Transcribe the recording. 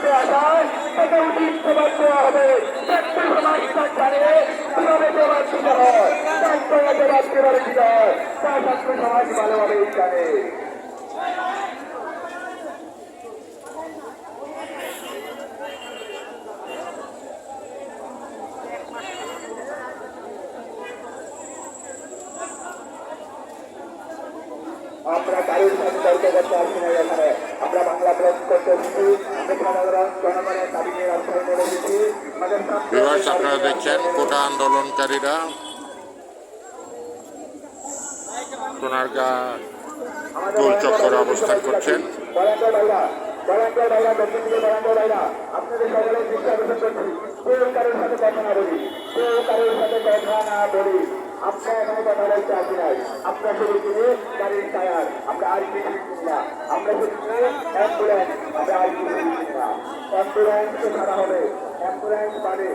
করতে আসায় তাকে উচিত জবাব দেওয়া হবে। ব্যক্তি সমাজটা জানে কিভাবে জবাব দিতে হয়, তার সঙ্গে জবাব কিভাবে দিতে হয় তা ছাত্র সমাজ ভালোভাবেই জানে। আমরা কারোর সাথে তর্ক করতে আসি না। এখানে আমরা বাংলা ব্লক করতে এসেছি, সাধারণ জনগণের দাবি নিয়ে রাস্তায় নেমে এসেছি। আপনারা দেখছেন কোটা আন্দোলনকারীরা সোনারগাঁ গোল চত্বরে অবস্থান করছেন। আপনাদের সকলের দৃষ্টি আকর্ষণ করছি, কেউ কারোর সাথে কথা না বলি, কেউ কারোর সাথে কথা না বলি। আপনার এখানে কথা বলতে আসি নাই। আপনার শুধু কিনে গাড়ির টায়ার, আমরা আর কিছু কিনি না। আমরা শুধু কিনে অ্যাম্বুলেন্স, আমরা আর কিছু কিনি না। অ্যাম্বুলেন্সকে ছাড়া হবে, অ্যাম্বুলেন্স মানে